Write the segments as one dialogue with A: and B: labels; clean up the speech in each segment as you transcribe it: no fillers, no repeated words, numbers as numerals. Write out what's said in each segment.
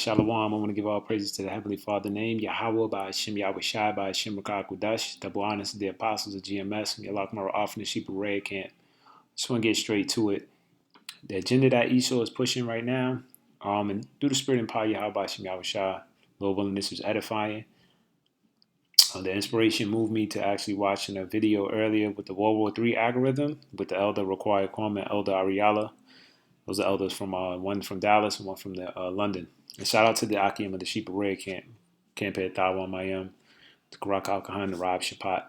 A: Shalom, I want to give all praises to the Heavenly Father name, Yahweh, by Hashem, Yahweh Shai, by Hashem, Rakah Kudash, double honors to the apostles of GMS, and Yalak Mara off in the Sheep of Red Camp. Just want to get straight to it. The agenda that Esau is pushing right now, and through the spirit and power, Yahweh, by Hashem, Yahweh Shai, Lord willing, this was edifying. The inspiration moved me to actually watching a video earlier with the World War III algorithm with the elder Required Kwame and Elder Ariala. Those are elders from one from Dallas and one from London. And shout out to the Akim of the Sheep of Red Camp, Camp at Taiwan, Mayam, the Karak Al Kahan, the Rob Shapat.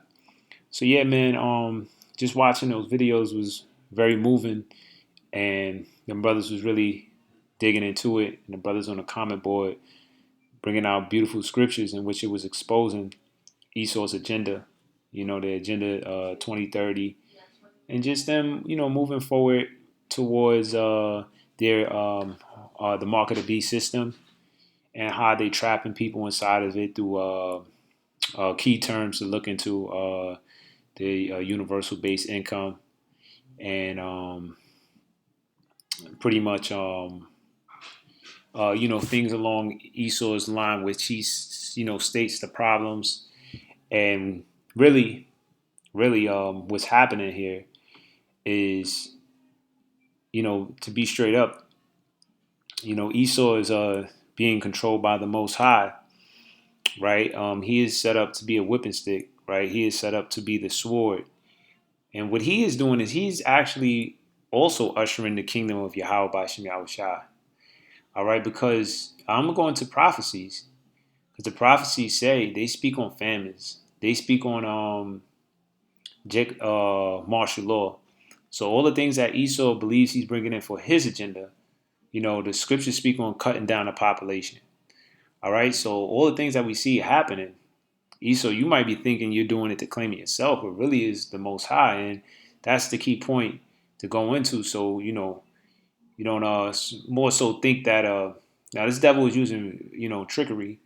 A: So yeah, man, just watching those videos was very moving, and the brothers was really digging into it, and the brothers on the comment board bringing out beautiful scriptures in which it was exposing Esau's agenda, the agenda 2030, and just them, moving forward towards the mark of the beast system and how they trapping people inside of it through key terms to look into the universal base income and pretty much things along Esau's line, which he states the problems and really what's happening here is to be straight up, Esau is being controlled by the Most High, right? He is set up to be a whipping stick, right? He is set up to be the sword. And what he is doing is he's actually also ushering the kingdom of Yahweh by Shem Yahweh Shai. All right, because I'm going to go into prophecies, because the prophecies say they speak on famines. They speak on martial law. So all the things that Esau believes he's bringing in for his agenda, the scriptures speak on cutting down the population. All right, so all the things that we see happening, Esau, you might be thinking you're doing it to claim it yourself, but really is the Most High, and that's the key point to go into. So you don't more so think that now this devil is using trickery,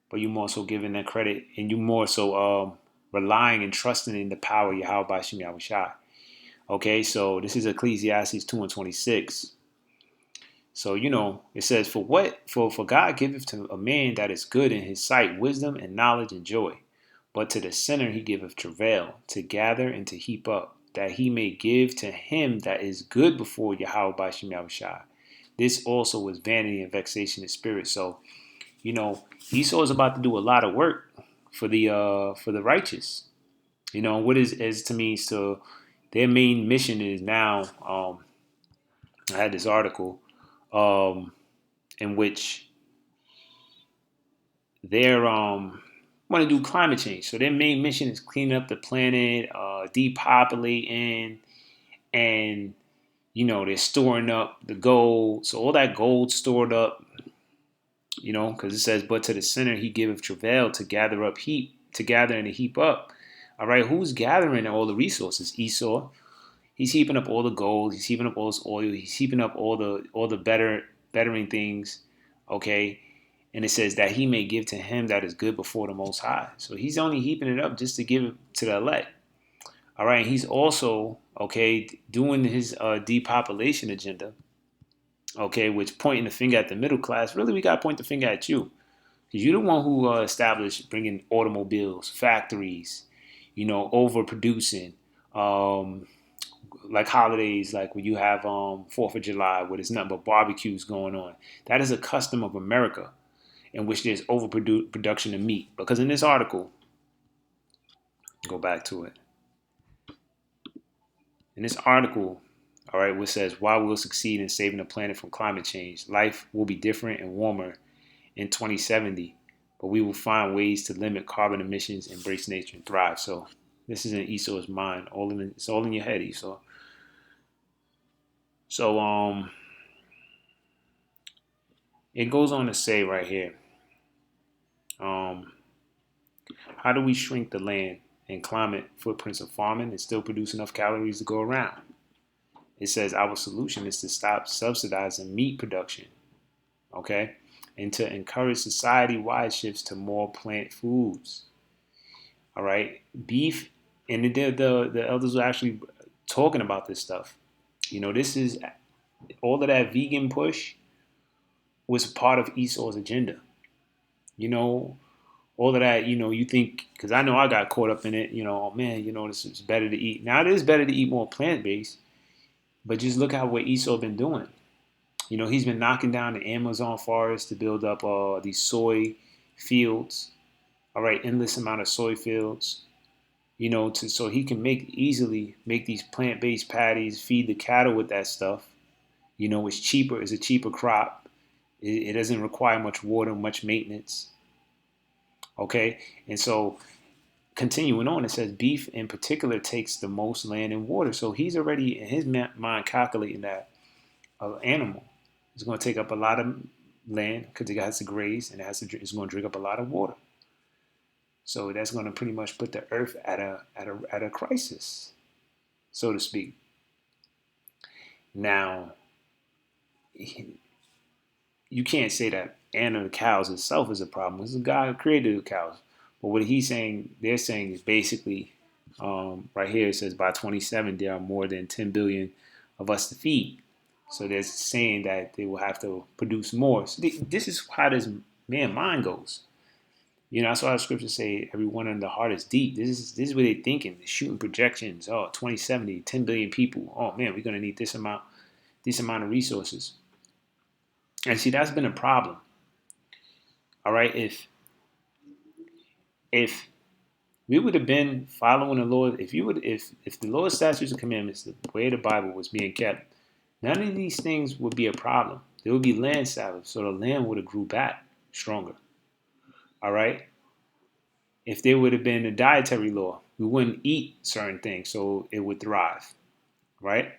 A: but you more so giving that credit, and you more so relying and trusting in the power of Yahweh by Shem Yahweh Shai. Okay, so this is Ecclesiastes 2:26. So, it says, for God giveth to a man that is good in his sight wisdom and knowledge and joy. But to the sinner he giveth travail, to gather and to heap up, that he may give to him that is good before Yahweh by Shem Yahweh Shai. This also is vanity and vexation of spirit. So, Esau is about to do a lot of work for the righteous. What is to me, so their main mission is now, I had this article in which they're want to do climate change. So their main mission is cleaning up the planet, depopulating, and they're storing up the gold. So all that gold stored up, because it says, but to the sinner he giveth travail to gather and to heap up. All right, who's gathering all the resources? Esau. He's heaping up all the gold. He's heaping up all this oil. He's heaping up all the bettering things. Okay, and it says that he may give to him that is good before the Most High. So he's only heaping it up just to give it to the elect. All right, and he's also doing his depopulation agenda. Okay, which pointing the finger at the middle class. Really, we got to point the finger at you, because you're the one who established bringing automobiles, factories, overproducing. Like holidays, like when you have 4th of July, where there's nothing but barbecues going on. That is a custom of America, in which there's overproduction of meat. Because in this article, go back to it. In this article, all right, which says, why we'll succeed in saving the planet from climate change. Life will be different and warmer in 2070, but we will find ways to limit carbon emissions, embrace nature, and thrive. So this is in Esau's mind. It's all in your head, Esau. So it goes on to say right here, how do we shrink the land and climate footprints of farming and still produce enough calories to go around? It says our solution is to stop subsidizing meat production, okay, and to encourage society-wide shifts to more plant foods. All right, beef, and the elders were actually talking about this stuff. This is all of that vegan push was part of Esau's agenda. You know, all of that, you think, because I know I got caught up in it, oh man, this is better to eat. Now it is better to eat more plant-based, but just look at what Esau been doing. He's been knocking down the Amazon forest to build up these soy fields, all right, endless amount of soy fields, so he can easily make these plant-based patties, feed the cattle with that stuff. It's cheaper, it's a cheaper crop. It doesn't require much water, much maintenance. Okay, and so continuing on, it says beef in particular takes the most land and water. So he's already in his mind calculating that an animal is going to take up a lot of land because it has to graze and it's going to drink up a lot of water. So that's going to pretty much put the earth at a crisis, so to speak. Now, you can't say that animal cows itself is a problem. It's the guy who created the cows. But what they're saying is basically, right here it says by 27 there are more than 10 billion of us to feed. So they're saying that they will have to produce more. So this is how this man mind goes. That's why the scriptures say everyone in the heart is deep. This is what they're thinking. They're shooting projections. Oh, 2070, 10 billion people. Oh man, we're gonna need this amount of resources. And see, that's been a problem. All right, if we would have been following the Lord, if the Lord's statutes and commandments, the way the Bible was being kept, none of these things would be a problem. There would be land salvage, so the land would have grew back stronger. All right. If there would have been a dietary law, we wouldn't eat certain things, so it would thrive. Right.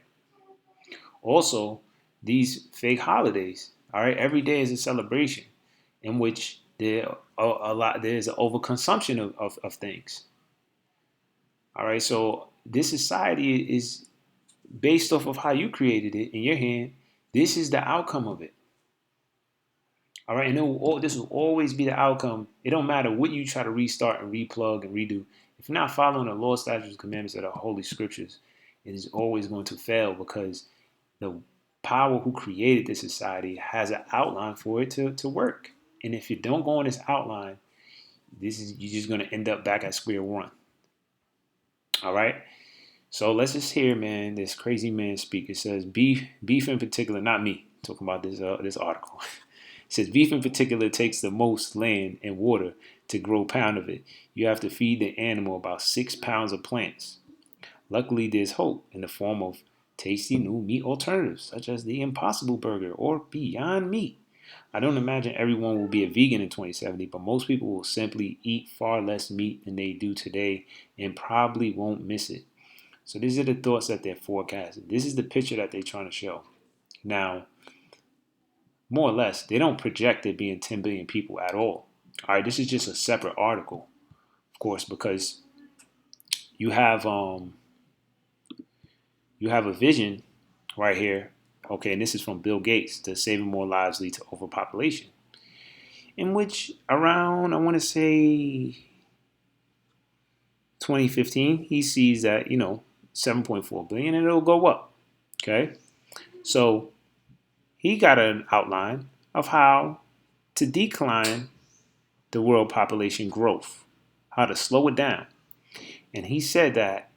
A: Also, these fake holidays. All right. Every day is a celebration in which there's an overconsumption of things. All right. So this society is based off of how you created it in your hand. This is the outcome of it. All right, and this will always be the outcome. It don't matter what you try to restart and replug and redo. If you're not following the law, statutes, and commandments of the Holy Scriptures, it is always going to fail because the power who created this society has an outline for it to work. And if you don't go on this outline, you're just going to end up back at square one. All right. So let's just hear, man, this crazy man speak. It says beef in particular, not me talking about this article. It says beef in particular takes the most land and water to grow a pound of it. You have to feed the animal about 6 pounds of plants. Luckily, there's hope in the form of tasty new meat alternatives, such as the Impossible Burger or Beyond Meat. I don't imagine everyone will be a vegan in 2070, but most people will simply eat far less meat than they do today and probably won't miss it. So these are the thoughts that they're forecasting. This is the picture that they're trying to show. Now, more or less, they don't project there being 10 billion people at all. All right, this is just a separate article, of course, because you have a vision right here. Okay, and this is from Bill Gates to saving more lives lead to overpopulation, in which around I want to say 2015 he sees that 7.4 billion and it'll go up. Okay, so he got an outline of how to decline the world population growth, how to slow it down. And he said that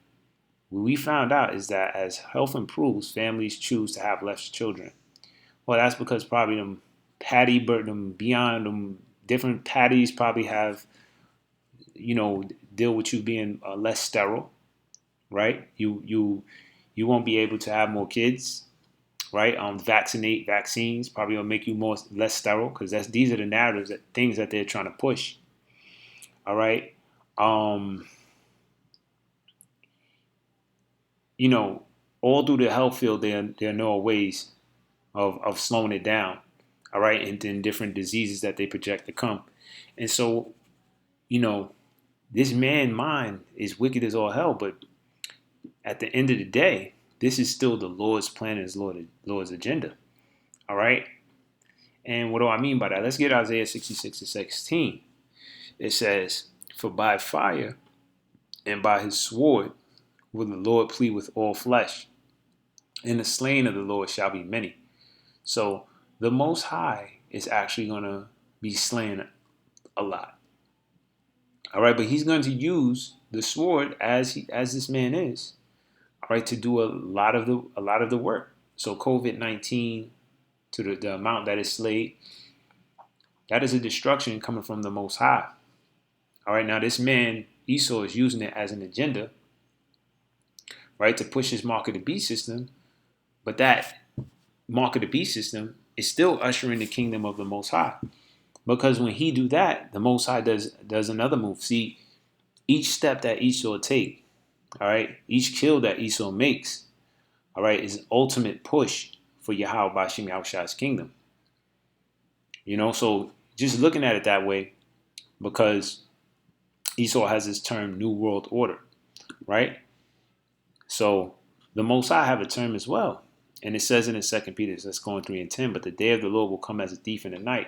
A: what we found out is that as health improves, families choose to have less children. Well, that's because probably them them beyond them different patties probably have, deal with you being less sterile, right? You won't be able to have more kids, right? Vaccines probably will make you less sterile because these are the narratives things that they're trying to push. All right. All through the health field, there are no ways of slowing it down. All right, and then different diseases that they project to come. And so, this man mind is wicked as all hell, but at the end of the day, this is still the Lord's plan and his Lord's agenda. All right. And what do I mean by that? Let's get Isaiah 66:16. It says, "For by fire and by his sword will the Lord plead with all flesh, and the slain of the Lord shall be many." So the Most High is actually going to be slain a lot. All right, but he's going to use the sword as this man is, all right, to do a lot of the work. So COVID-19, to the amount that is slayed, that is a destruction coming from the Most High. All right, now this man Esau is using it as an agenda, right, to push his mark of the beast system. But that mark of the beast system is still ushering the kingdom of the Most High. Because when he do that, the Most High does another move. See, each step that Esau take, all right, each kill that Esau makes, all right, is an ultimate push for Yahweh Bashim Yahushua's kingdom. You know, so just looking at it that way, because Esau has this term New World Order, right? So the Most High have a term as well. And it says in 2 Peter, let's go in 3 and 10, but the day of the Lord will come as a thief in the night.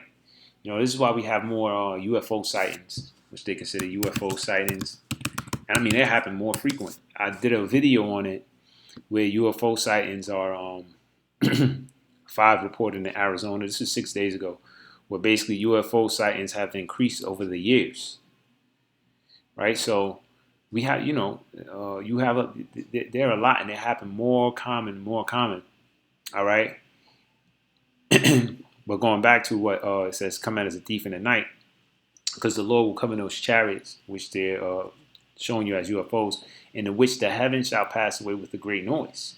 A: You know, this is why we have more UFO sightings, which they consider UFO sightings. And I mean, they happen more frequent. I did a video on it where UFO sightings are 5 reported in Arizona. This is 6 days ago, where basically UFO sightings have increased over the years. Right? So we have, you know, there are a lot, and they happen more common. All right. But going back to what it says, come out as a thief in the night, because the Lord will come in those chariots, which they're showing you as UFOs, in which the heavens shall pass away with a great noise,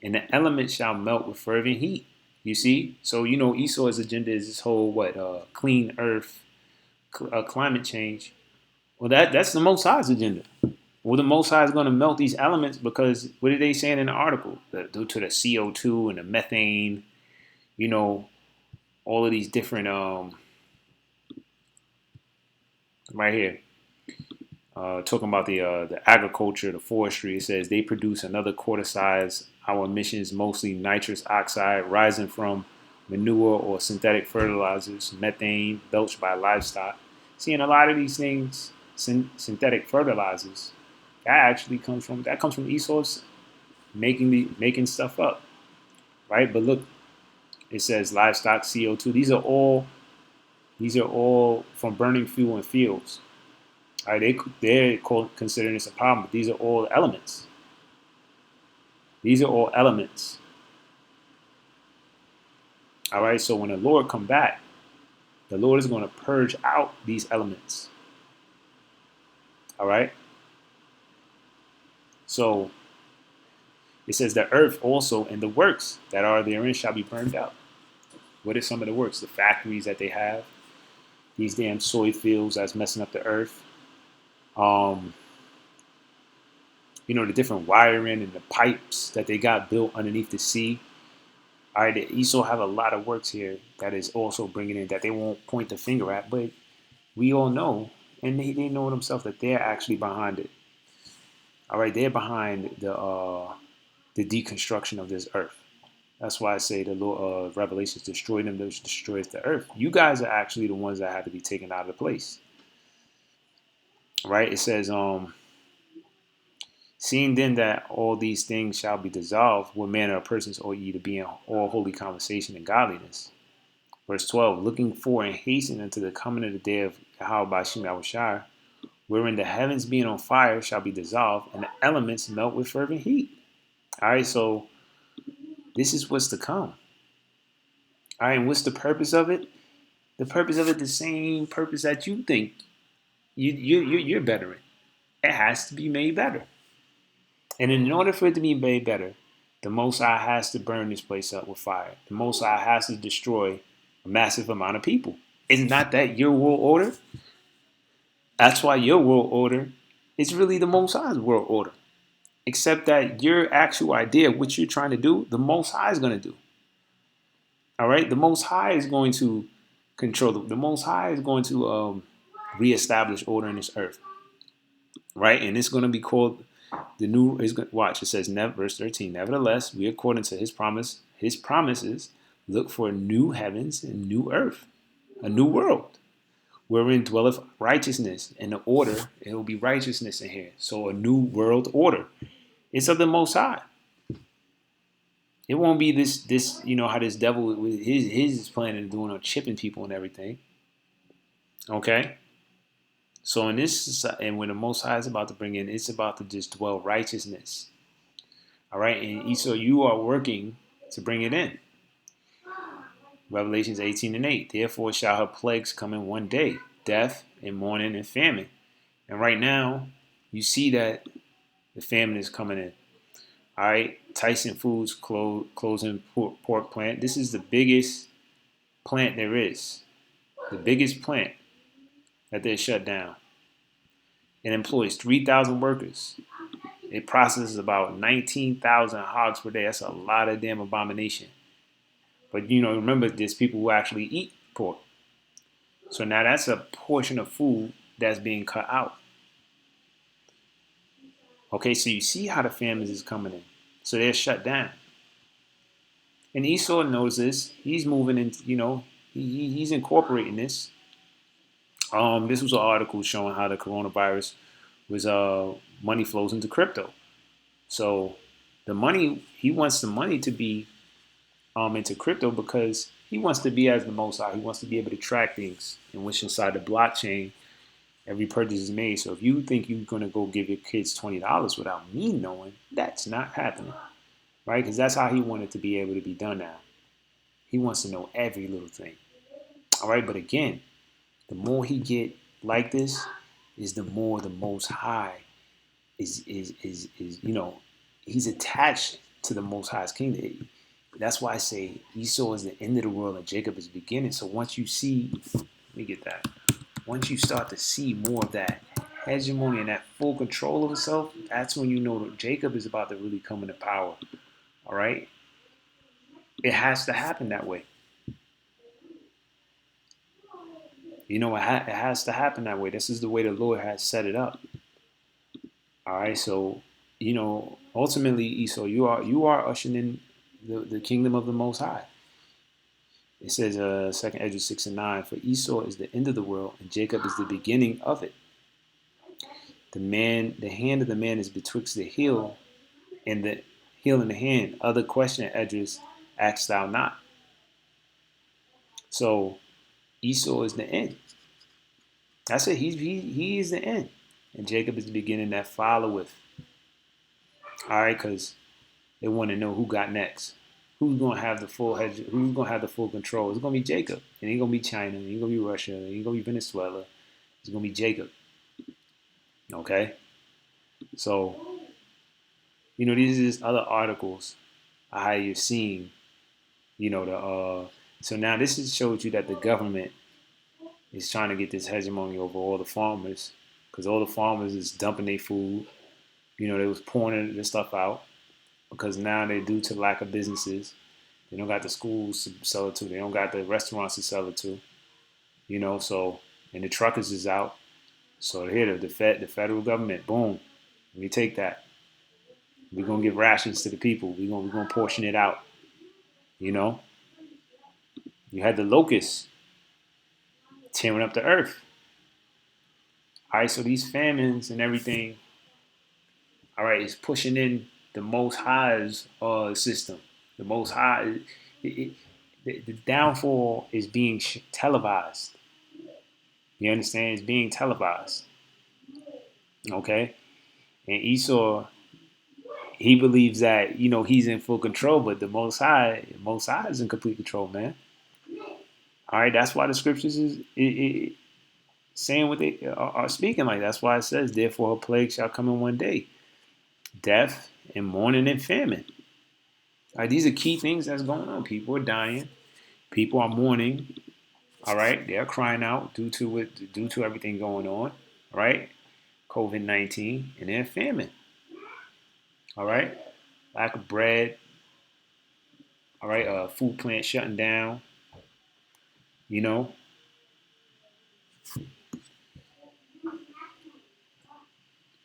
A: and the elements shall melt with fervent heat. You see? So, you know, Esau's agenda is this whole, clean earth, climate change. Well, that's the Most High's agenda. Well, the Most High is going to melt these elements because what are they saying in the article? Due to the CO2 and the methane, you know, all of these different, right here, talking about the agriculture, the forestry. It says they produce another quarter size our emissions, mostly nitrous oxide, rising from manure or synthetic fertilizers, methane belched by livestock. Seeing a lot of these things, synthetic fertilizers, comes from Esau's making stuff up, right? But look, it says livestock, CO2. These are all from burning fuel in fields. All right, they're considering this a problem, but these are all elements. These are all elements. All right, so when the Lord come back, the Lord is going to purge out these elements. All right. So it says the earth also and the works that are therein shall be burned out. What are some of the works? The factories that they have, these damn soy fields that's messing up the earth. You know, the different wiring and the pipes that they got built underneath the sea. All right, the Esau have a lot of works here that is also bringing in that they won't point the finger at, but we all know, and they know themselves that they're actually behind it. All right, they're behind the deconstruction of this earth. That's why I say the Lord Revelations destroyed them, which destroys the earth. You guys are actually the ones that have to be taken out of the place. Right? It says, seeing then that all these things shall be dissolved, what manner of persons ought ye to be in all holy conversation and godliness? Verse 12, looking for and hastening unto the coming of the day of Yahweh Bashim Yahushua, wherein the heavens being on fire shall be dissolved, and the elements melt with fervent heat. All right, so this is what's to come. All right, and what's the purpose of it? The purpose of it, the same purpose that you think you're better in. It has to be made better. And in order for it to be made better, the Most High has to burn this place up with fire. The Most High has to destroy a massive amount of people. Is not that your world order? That's why your world order is really the Most High's world order. Except that your actual idea, what you're trying to do, the Most High is going to do. All right? The Most High is going to control. The Most High is going to reestablish order in this earth. Right? And it's going to be called the new. Watch, it says, verse 13, nevertheless, we according to his promises, look for new heavens and new earth, a new world, wherein dwelleth righteousness, and the order, it will be righteousness in here. So a new world order. It's of the Most High. It won't be this how this devil with his plan and doing on chipping people and everything. Okay. So in this, and when the Most High is about to bring in, it's about to just dwell righteousness. All right, and Esau, you are working to bring it in. Revelations 18:8. Therefore shall her plagues come in one day, death and mourning and famine. And right now, you see that the famine is coming in. All right, Tyson Foods closing pork plant. This is the biggest plant there is, the biggest plant that they shut down. It employs 3,000 workers. It processes about 19,000 hogs per day. That's a lot of damn abomination. But remember, there's people who actually eat pork. So now that's a portion of food that's being cut out. Okay, so you see how the famines is coming in. So they're shut down. And Esau knows this. He's moving in, he's incorporating this. This was an article showing how the coronavirus was money flows into crypto. So the money, he wants the money to be into crypto because he wants to be as the most high. He wants to be able to track things in which inside the blockchain every purchase is made. So if you think you're gonna go give your kids $20 without me knowing, that's not happening, right? Because that's how he wanted to be able to be done now. He wants to know every little thing. All right, but again, the more he get like this, is the more the Most High is he's attached to the Most High's kingdom. That's why I say Esau is the end of the world and Jacob is the beginning. So once you see, let me get that. Once you start to see more of that hegemony and that full control of himself, that's when you know that Jacob is about to really come into power. All right, it has to happen that way. It has to happen that way. This is the way the Lord has set it up. All right, so ultimately, Esau, you are ushering in the kingdom of the Most High. It says, Second Ezra 6:9, for Esau is the end of the world, and Jacob is the beginning of it. The hand of the man is betwixt the heel and the heel and the hand. Other question, Edris, asked thou not. So Esau is the end. That's it. He is the end, and Jacob is the beginning that followeth. All right, because they want to know who got next. Who's gonna have the full hedge? Who's gonna have the full control? It's gonna be Jacob. It ain't gonna be China. It ain't gonna be Russia. It ain't gonna be Venezuela. It's gonna be Jacob. Okay. So these are just other articles how you're seeing. The so now this is shows you that the government is trying to get this hegemony over all the farmers because all the farmers is dumping their food. They was pouring this stuff out because now they due to lack of businesses. They don't got the schools to sell it to. They don't got the restaurants to sell it to. So and the truckers is out. So here the federal government, boom, let me take that. We're gonna give rations to the people. We're gonna portion it out. You know, you had the locusts tearing up the earth. All right, so these famines and everything, all right, is pushing in the Most High's system. The Most High, the downfall is being televised. You understand? It's being televised. Okay, and Esau, he believes that he's in full control, but the Most High is in complete control, man. All right, that's why the scriptures is saying what they are speaking like. That's why it says, "Therefore, her plague shall come in one day, death and mourning and famine." All right, these are key things that's going on. People are dying. People are mourning. All right, they're crying out due to everything going on. All right, COVID-19, and they're famine. All right, lack of bread. All right, food plant shutting down. You know,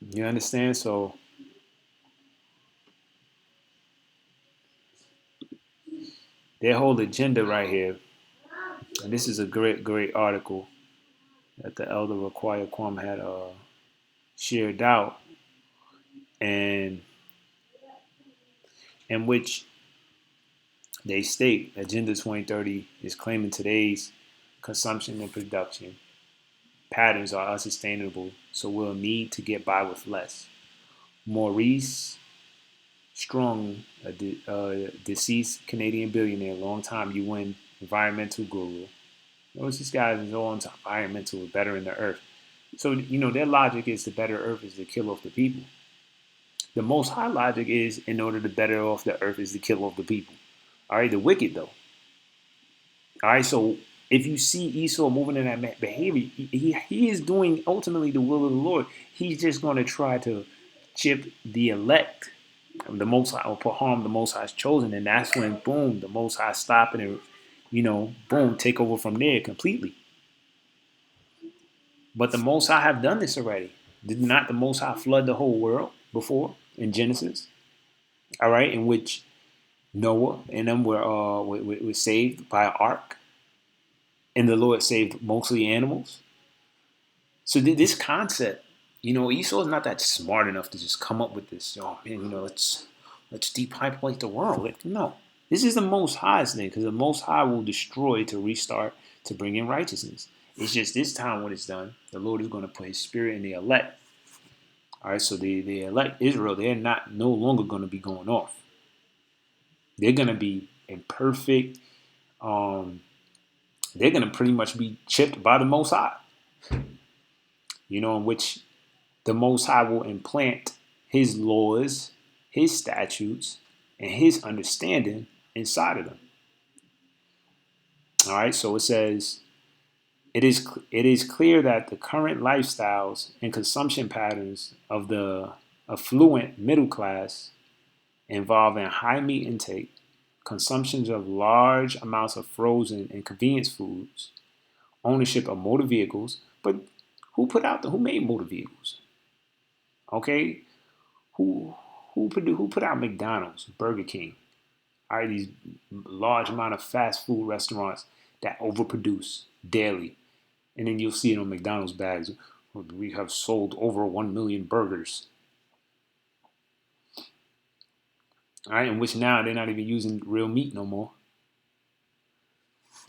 A: you understand? So their whole agenda right here, and this is a great article that the elder Require Kwam had shared out, and in which They state Agenda 2030 is claiming today's consumption and production patterns are unsustainable, so we'll need to get by with less. Maurice Strong, deceased Canadian billionaire, longtime UN environmental guru. Notice this guy is all into environmental, bettering the earth. So, their logic is to better earth is to kill off the people. The most high logic is in order to better off the earth is to kill off the people. All right, the wicked though. All right, so if you see Esau moving in that behavior, he is doing ultimately the will of the Lord. He's just going to try to chip the elect, the Most High, or put harm the Most High's chosen, and that's when boom, the Most High stop it and boom, take over from there completely. But the Most High have done this already. Did not the Most High flood the whole world before in Genesis? All right, in which Noah and them were saved by an ark, and the Lord saved mostly animals. So this concept, Esau is not that smart enough to just come up with this. Oh man, let's depopulate the world. No, this is the Most High's thing because the Most High will destroy to restart to bring in righteousness. It's just this time when it's done, the Lord is going to put His Spirit in the elect. All right, so the elect Israel, they're no longer going to be going off. They're going to be in perfect. They're going to pretty much be chipped by the Most High. In which the Most High will implant His laws, His statutes, and His understanding inside of them. All right, so it says, it is clear that the current lifestyles and consumption patterns of the affluent middle class involving high meat intake, consumptions of large amounts of frozen and convenience foods, ownership of motor vehicles. But who made motor vehicles? Okay, who put out McDonald's, Burger King? All right, these large amount of fast food restaurants that overproduce daily, and then you'll see it on McDonald's bags. We have sold over 1 million burgers. All right, in which now they're not even using real meat no more.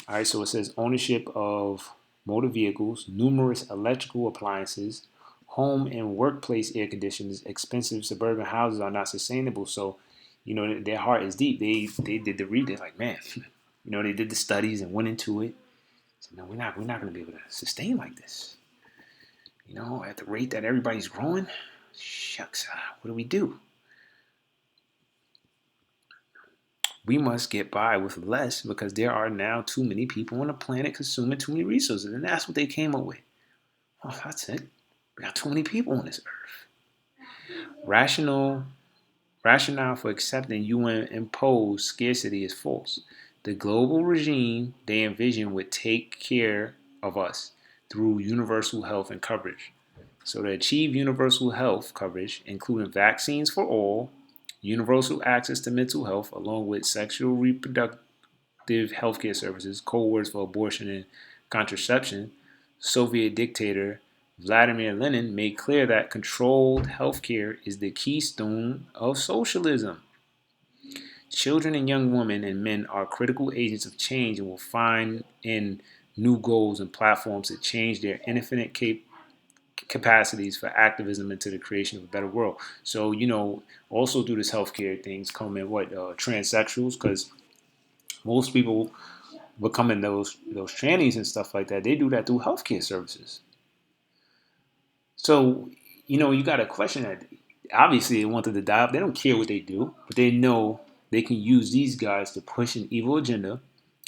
A: All right, so it says ownership of motor vehicles, numerous electrical appliances, home and workplace air conditioners, expensive suburban houses are not sustainable. So, their heart is deep. They did the read. They're like, man, they did the studies and went into it. So, no, we're not going to be able to sustain like this. At the rate that everybody's growing, shucks, what do we do? We must get by with less because there are now too many people on the planet consuming too many resources. And that's what they came up with. Oh, that's it. We got too many people on this earth. Rationale for accepting UN imposed scarcity is false. The global regime they envision would take care of us through universal health and coverage. So to achieve universal health coverage, including vaccines for all, universal access to mental health, along with sexual reproductive healthcare services, code words for abortion and contraception, Soviet dictator Vladimir Lenin made clear that controlled healthcare is the keystone of socialism. Children and young women and men are critical agents of change and will find in new goals and platforms to change their infinite capacities for activism into the creation of a better world. So, also through this healthcare things come in transsexuals, because most people becoming those trannies and stuff like that, they do that through healthcare services. So, you got to question that. Obviously, they wanted to die. They don't care what they do, but they know they can use these guys to push an evil agenda,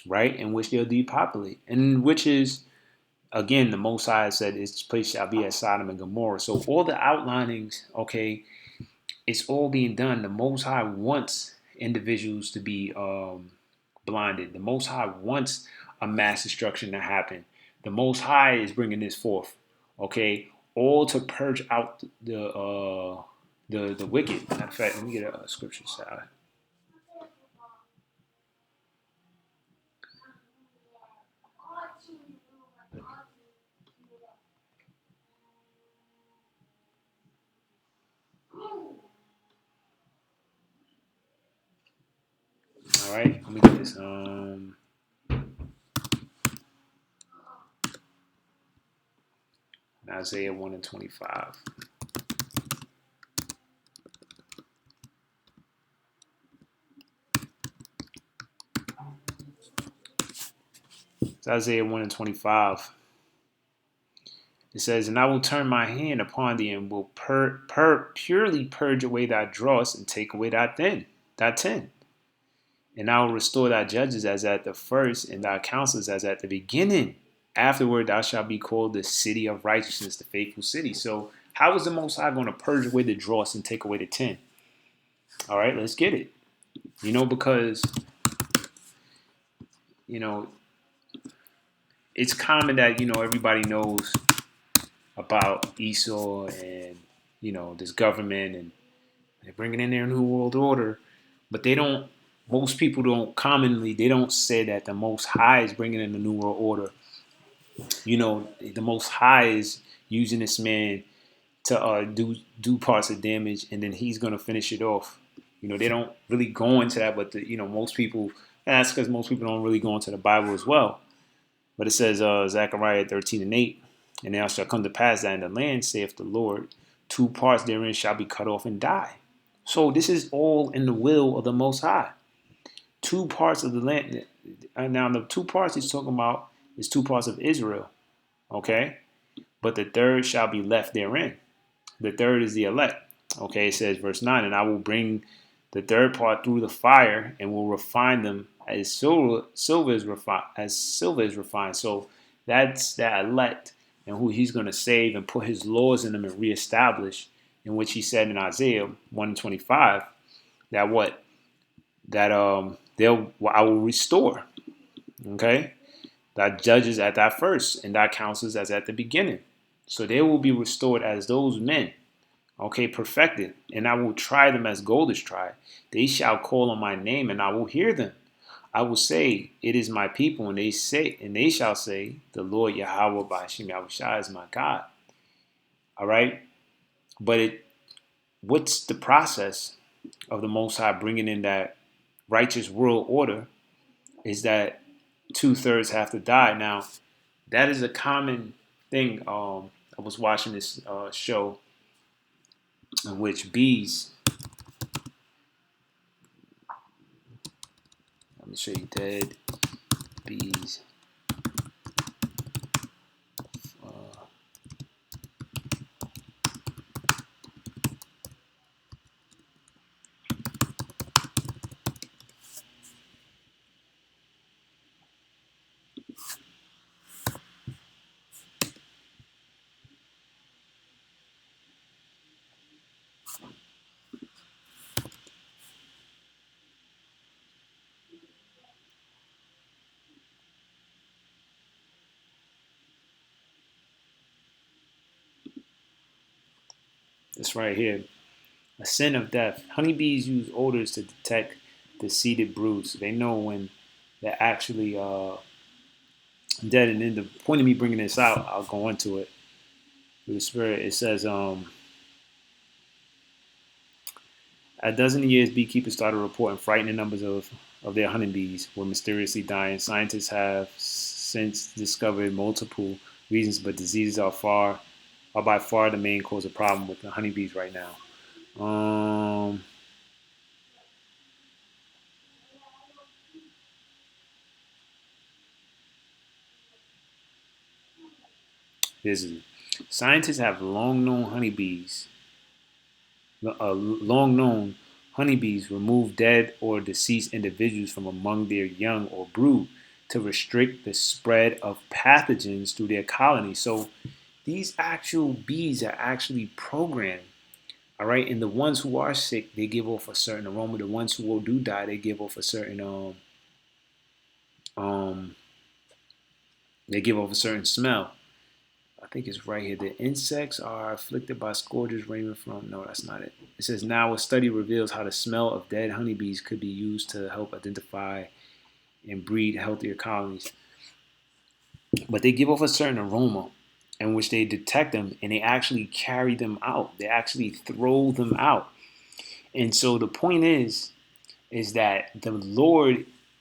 A: right? In which they'll depopulate, and which is, again, the Most High said, "This place shall be as Sodom and Gomorrah." So all the outlinings, okay, it's all being done. The Most High wants individuals to be blinded. The Most High wants a mass destruction to happen. The Most High is bringing this forth, okay, all to purge out the wicked. Matter of fact, let me get a scripture side. All right, I'm Let me get this. Isaiah 1 and 25. It's Isaiah 1 and 25. It says, "And I will turn my hand upon thee, and will purely purge away thy dross, and take away thy tin. And I will restore thy judges as at the first, and thy counselors as at the beginning. Afterward thou shalt be called the city of righteousness, the faithful city." So how is the Most High going to purge away the dross and take away the tin? All right, let's get it. Because, you know, it's common that, everybody knows about Esau and, this government, and they're bringing in their new world order, but most people they don't say that the Most High is bringing in the new world order. The Most High is using this man to do parts of damage, and then he's going to finish it off. They don't really go into that, but most people, and that's because most people don't really go into the Bible as well. But it says, Zechariah 13 and 8, "And now shall come to pass that in the land, saith the Lord, two parts therein shall be cut off and die." So this is all in the will of the Most High. Two parts of the land. Now the two parts he's talking about is two parts of Israel. Okay? But the third shall be left therein. The third is the elect. Okay, it says, verse 9, "And I will bring the third part through the fire, and will refine them as silver is refined." So that's that elect, and who he's going to save and put his laws in them and reestablish, in which he said in Isaiah 1 and 25 that what? That I will restore. Okay? Thy judges at thy first, and thy counselors as at the beginning. So they will be restored as those men. Okay, perfected. "And I will try them as gold is tried. They shall call on my name, and I will hear them. I will say, It is my people, and they shall say, The Lord Yahweh Ba'ashem Yahushua is my God." All right, but what's the process of the Most High bringing in that righteous world order? Is that 2/3 have to die. Now, that is a common thing. I was watching this show in which bees. Let me show you dead bees. This right here. A sin of death. Honeybees use odors to detect the seeded brood. So they know when they're actually dead. And then the point of me bringing this out, I'll go into it. With the spirit, it says, a dozen years, beekeepers started reporting frightening numbers of their honeybees were mysteriously dying. Scientists have since discovered multiple reasons, but diseases are by far the main cause of problem with the honeybees right now. Scientists have long known honeybees remove dead or deceased individuals from among their young or brood to restrict the spread of pathogens through their colony. So these actual bees are actually programmed. All right, and the ones who are sick, they give off a certain aroma. The ones who do die, they give off a certain smell. I think it's right here. "The insects are afflicted by scourges ranging from..." No, that's not it. It says, "Now a study reveals how the smell of dead honeybees could be used to help identify and breed healthier colonies." But they give off a certain aroma in which they detect them, and they actually carry them out. They actually throw them out. And so the point is that the Lord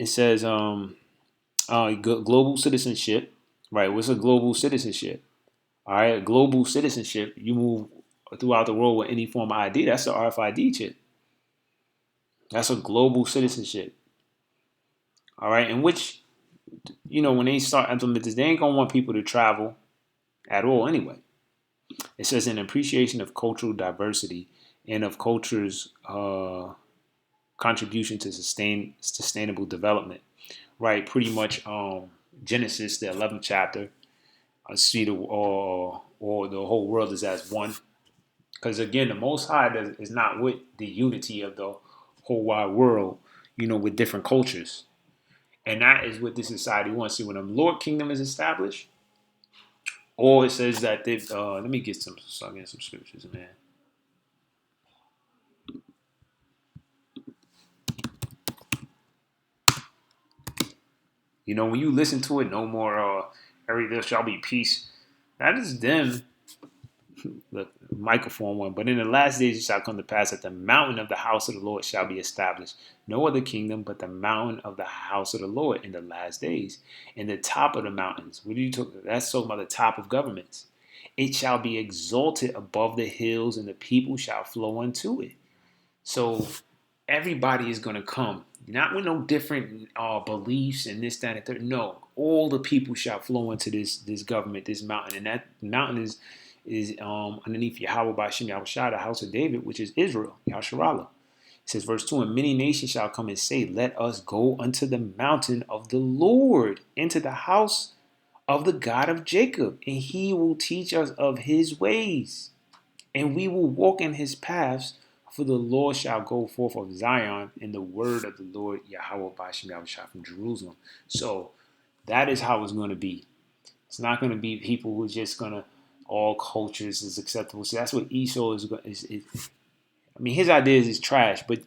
A: it says global citizenship, right? What's a global citizenship? All right, global citizenship. You move throughout the world with any form of ID. That's the RFID chip. That's a global citizenship. All right, in which when they start implementing this, they ain't gonna want people to travel at all anyway. It says an appreciation of cultural diversity and of culture's contribution to sustainable development. Right, pretty much Genesis, the 11th chapter. See the or the whole world is as one. Because again, the Most High is not with the unity of the whole wide world, with different cultures. And that is what this society wants. See, when the Lord Kingdom is established, or it says that they've, let me get some scriptures, man. When you listen to it, no more, every there shall be peace. That is them, the microphone one. But in the last days it shall come to pass that the mountain of the house of the Lord shall be established. No other kingdom but the mountain of the house of the Lord in the last days. And the top of the mountains. What are you talking? That's talking about the top of governments. It shall be exalted above the hills, and the people shall flow unto it. So everybody is going to come, not with no different beliefs and this, that, and third. No, all the people shall flow into this government, this mountain, and that mountain is underneath Yahweh by Shem Yahushua, the house of David, which is Israel, Yahshua. It says, verse 2, and many nations shall come and say, let us go unto the mountain of the Lord, into the house of the God of Jacob, and he will teach us of his ways, and we will walk in his paths. For the Lord shall go forth of Zion, and the word of the Lord Yahweh Bashem Yahushua from Jerusalem. So that is how it's going to be. It's not going to be people who are just going to all cultures is acceptable. So that's what Esau is. I mean, his ideas is trash, but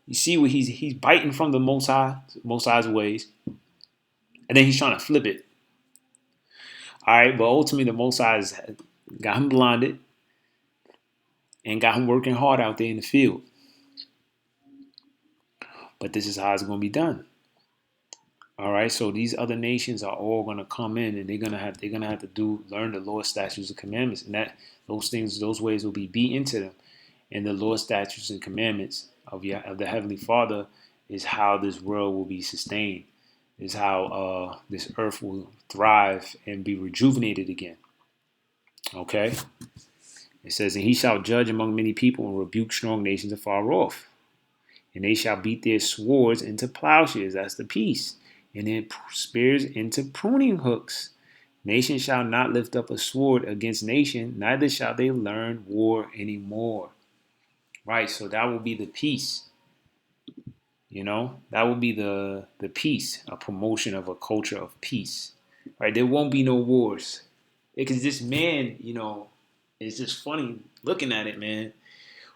A: you see what he's biting from the Most High's ways, and then he's trying to flip it. All right, but ultimately the Most High got him blinded and got him working hard out there in the field. But this is how it's going to be done. All right, so these other nations are all going to come in, and they're gonna have to learn the Lord's statutes and commandments, and that those ways will be beat into them. And the Lord's statutes and commandments of the Heavenly Father is how this world will be sustained, is how this earth will thrive and be rejuvenated again. Okay, it says, and he shall judge among many people and rebuke strong nations afar off. And they shall beat their swords into plowshares. That's the peace. And their spears into pruning hooks. Nation shall not lift up a sword against nation, neither shall they learn war anymore. Right, so that will be the peace. That will be the peace, a promotion of a culture of peace. Right, there won't be no wars. Because this man, it's just funny looking at it, man.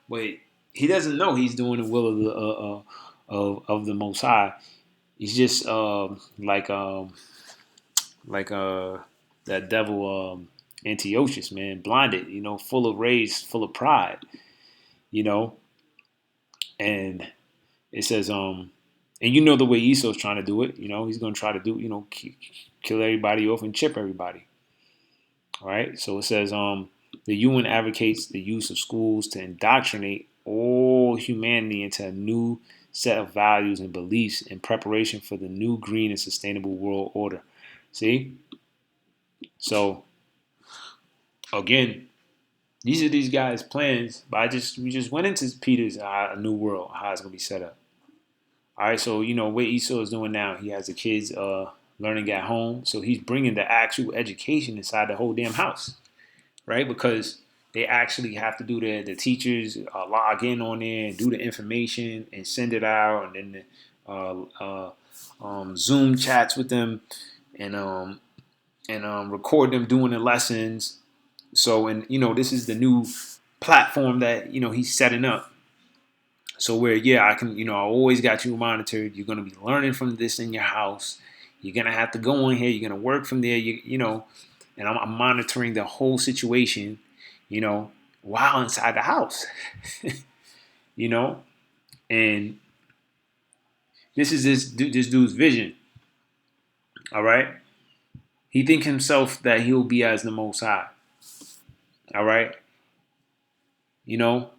A: But he doesn't know he's doing the will of the Most High. He's just like that devil Antiochus, man, blinded, full of rage, full of pride, and it says and the way Esau's trying to do it, he's going to try to do, kill everybody off and chip everybody. All right, so it says the UN advocates the use of schools to indoctrinate all humanity into a new set of values and beliefs in preparation for the new green and sustainable world order. See? So, again, these are these guys' plans, but we just went into Peter's new world, how it's going to be set up. All right, so, what Esau is doing now, he has the kids learning at home, so he's bringing the actual education inside the whole damn house, right? Because they actually have to do the teachers log in on there and do the information and send it out, and then Zoom chats with them and record them doing the lessons. So, and this is the new platform that he's setting up. So where I can I always got you monitored. You're gonna be learning from this in your house. You're gonna have to go in here. You're gonna work from there. And I'm monitoring the whole situation. While inside the house, and This is this dude's vision. All right. He think himself that he'll be as the Most High. All right. You know,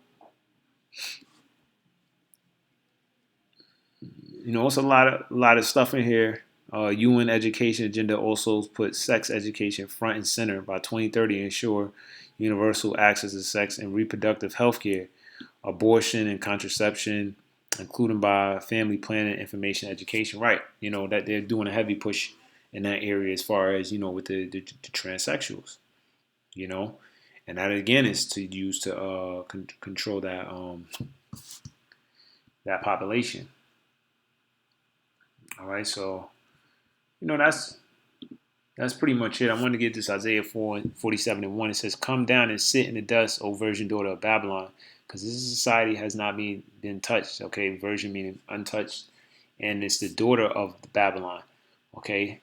A: it's a lot of stuff in here. UN education agenda also puts sex education front and center by 2030. Ensure universal access to sex and reproductive health care, abortion and contraception, including by family planning, information, education. Right. That they're doing a heavy push in that area as far as with the transsexuals. You know, and that again is to use to control that population. All right, so that's pretty much it. I wanted to get this Isaiah 4:47-1. It says, "Come down and sit in the dust, O virgin daughter of Babylon, because this society has not been touched." Okay, virgin meaning untouched, and it's the daughter of Babylon. Okay,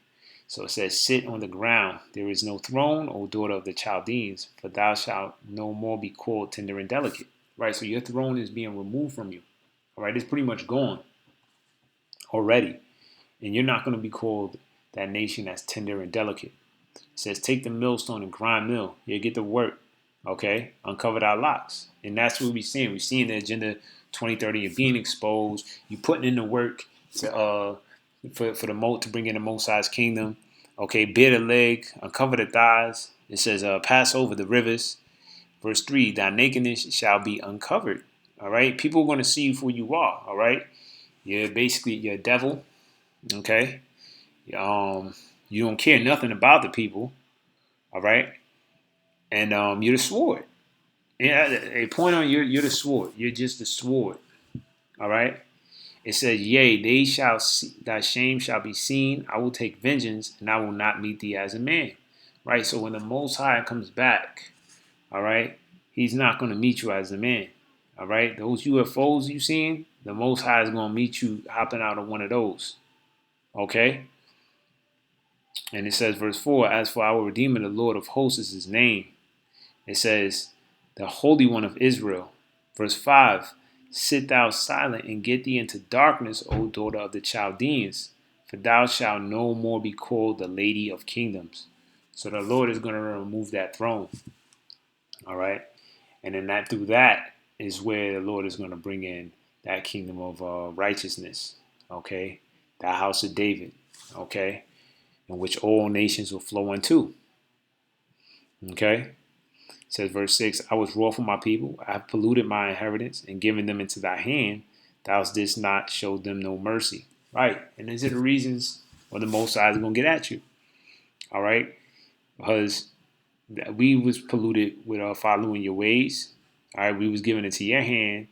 A: so it says, "Sit on the ground. There is no throne, O daughter of the Chaldeans, for thou shalt no more be called tender and delicate." Right, so your throne is being removed from you. All right, it's pretty much gone already. And you're not going to be called that nation that's tender and delicate. It says, "Take the millstone and grind mill. You get to work." Okay? Uncover our locks. And that's what we're seeing. We're seeing the Agenda 2030. You're being exposed. You're putting in the work for the moat to bring in the Most High's kingdom. Okay? Bear the leg. Uncover the thighs. It says, "Pass over the rivers." Verse 3, "Thy nakedness shall be uncovered." All right? People are going to see you for who you are. All right? You're a devil. Okay? You don't care nothing about the people, all right? And you're the sword. Yeah, a point on you're the sword. You're just the sword, all right? It says, "Yea, they shall see, thy shame shall be seen. I will take vengeance, and I will not meet thee as a man." Right. So when the Most High comes back, all right, He's not going to meet you as a man, all right. Those UFOs you seen, the Most High is going to meet you hopping out of one of those, okay. And it says, verse 4, "As for our Redeemer, the Lord of hosts is his name." It says, "The Holy One of Israel." Verse 5, "Sit thou silent and get thee into darkness, O daughter of the Chaldeans, for thou shalt no more be called the Lady of Kingdoms." So the Lord is going to remove that throne. All right. And then through that is where the Lord is going to bring in that kingdom of righteousness. Okay. The house of David. Okay. In which all nations will flow into. Okay? It says verse 6, "I was wroth for my people. I have polluted my inheritance and given them into thy hand. Thou didst not show them no mercy." Right? And these are the reasons why the Most High is going to get at you. All right? Because we was polluted with following your ways. All right? We was given into your hand.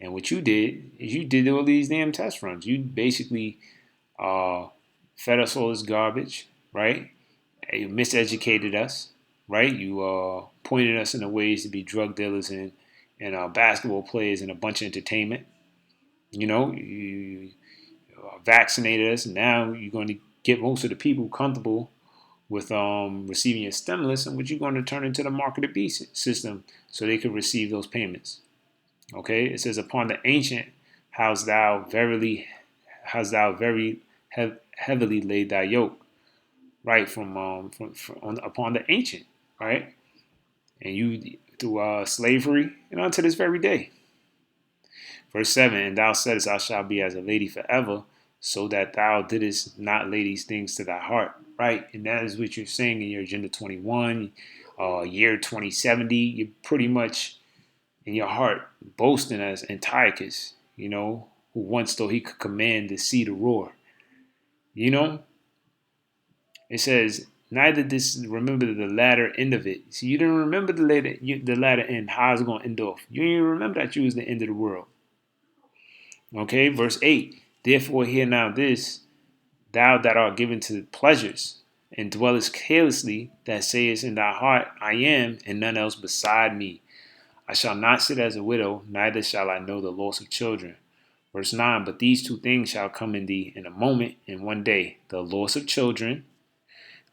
A: And what you did is you did all these damn test runs. You basically fed us all this garbage, right? You miseducated us, right? You pointed us in the ways to be drug dealers and basketball players and a bunch of entertainment. You vaccinated us, and now you're going to get most of the people comfortable with receiving your stimulus, and what you're going to turn into the market of beast system so they could receive those payments. Okay, it says, "Upon the ancient hast thou very heavily laid thy yoke." Right, upon the ancient, right, and you through slavery and unto this very day. Verse 7, "And thou saidst, I shall be as a lady forever, so that thou didst not lay these things to thy heart." Right, and that is what you're saying in your Agenda 21, year 2070. You're pretty much in your heart boasting as Antiochus, who once thought he could command the sea to roar. You know, It says, "Neither this remember the latter end of it." So you didn't remember the latter end, how it's going to end off. You didn't even remember that you was the end of the world. Okay, verse 8, "Therefore hear now this, thou that art given to pleasures, and dwellest carelessly, that sayest in thy heart, I am, and none else beside me. I shall not sit as a widow, neither shall I know the loss of children." Verse 9, "But these two things shall come in thee in a moment, in one day, the loss of children,"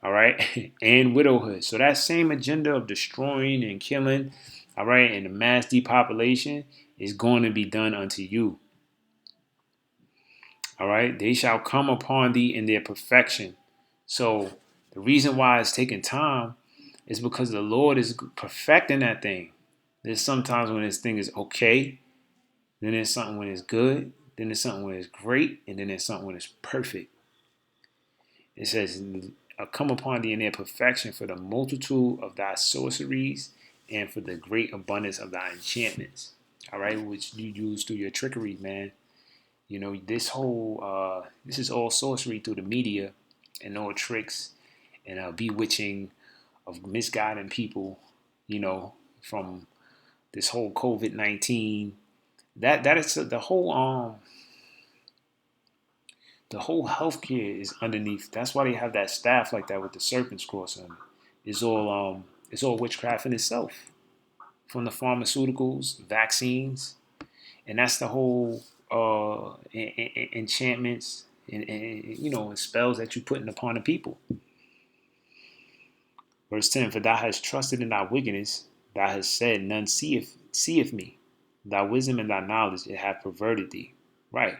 A: all right, "and widowhood." So that same agenda of destroying and killing, all right, and the mass depopulation is going to be done unto you. All right, they shall come upon thee in their perfection. So the reason why it's taking time is because the Lord is perfecting that thing. There's sometimes when this thing is okay, then there's something when it's good, then there's something when it's great, and then there's something when it's perfect. It says, come upon thee in their perfection for the multitude of thy sorceries and for the great abundance of thy enchantments. All right, which you use through your trickery, man. You know, this is all sorcery through the media and all tricks and bewitching of misguiding people, you know, from this whole COVID-19. That is the whole healthcare is underneath. That's why they have that staff like that with the serpents crossing them. It's all witchcraft in itself. From the pharmaceuticals, vaccines, and that's the whole enchantments and spells that you're putting upon the people. Verse 10, for thou hast trusted in thy wickedness, thou hast said, none seeth me. Thy wisdom and thy knowledge it hath perverted thee. Right.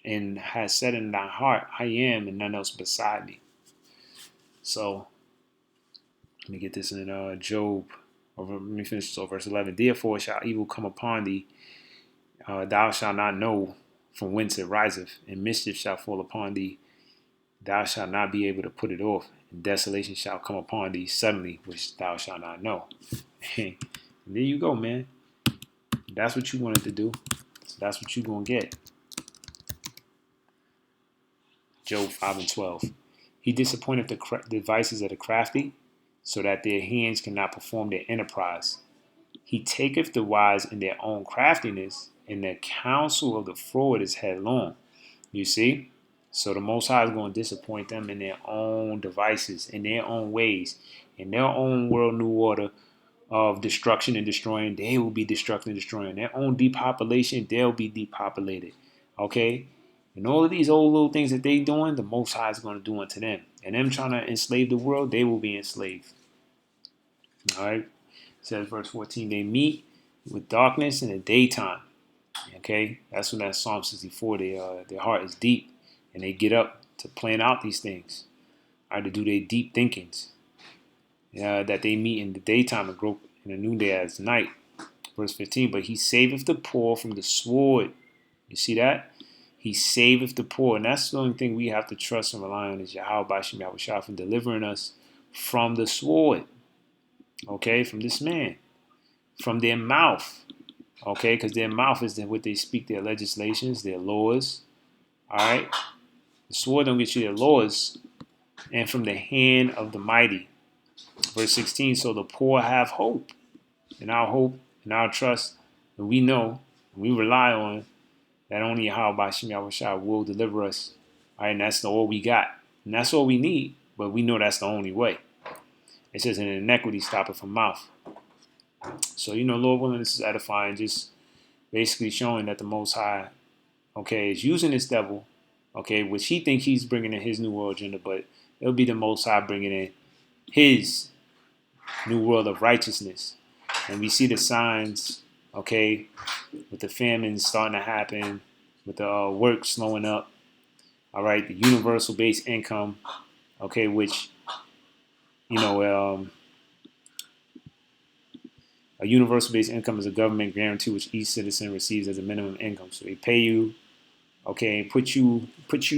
A: And has said in thy heart, I am, and none else beside me. So let me get this in Job. Let me finish this over verse 11. Therefore shall evil come upon thee. Thou shalt not know from whence it riseth, and mischief shall fall upon thee. Thou shalt not be able to put it off, and desolation shall come upon thee suddenly, which thou shalt not know. And there you go, man. That's what you wanted to do. So that's what you're going to get. Job 5 and 12. He disappointeth the devices of the crafty, so that their hands cannot perform their enterprise. He taketh the wise in their own craftiness, and the counsel of the froward is headlong. You see? So the Most High is going to disappoint them in their own devices, in their own ways, in their own world new order of destruction and destroying. They will be destructing and destroying. Their own depopulation, they'll be depopulated. Okay? And all of these old little things that they doing, the Most High is going to do unto them. And them trying to enslave the world, they will be enslaved. All right? It says verse 14, they meet with darkness in the daytime. Okay? That's when that Psalm 64, their heart is deep. And they get up to plan out these things. All right, to do their deep thinkings. That they meet in the daytime and grow in the noonday as night. Verse 15, but he saveth the poor from the sword. You see that? He saveth the poor. And that's the only thing we have to trust and rely on is Yahweh Bashim Yahushua from delivering us from the sword. Okay, from this man. From their mouth. Okay, because their mouth is what they speak, their legislations, their laws. All right. The sword don't get you their laws. And from the hand of the mighty. Verse 16, so the poor have hope. And our hope and our trust, and we know, and we rely on that only Yahweh Bashim Yahushua will deliver us. All right, and that's all we got. And that's all we need, but we know that's the only way. It says, an inequity stoppeth from mouth. So, Lord willing, this is edifying, just basically showing that the Most High, okay, is using this devil, okay, which he thinks he's bringing in his new world agenda, but it'll be the Most High bringing in his new world of righteousness. And we see the signs, okay, with the famines starting to happen, with the work slowing up, all right, the universal base income, okay, which, a universal base income is a government guarantee which each citizen receives as a minimum income. So they pay you, okay, and put you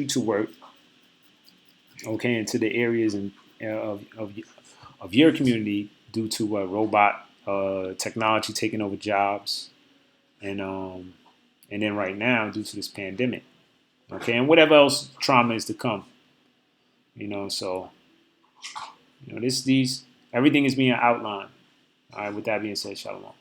A: to work, okay, into the areas of your community due to robot technology taking over jobs, and then right now due to this pandemic, okay, and whatever else trauma is to come, so these everything is being outlined. All right, with that being said, shalom.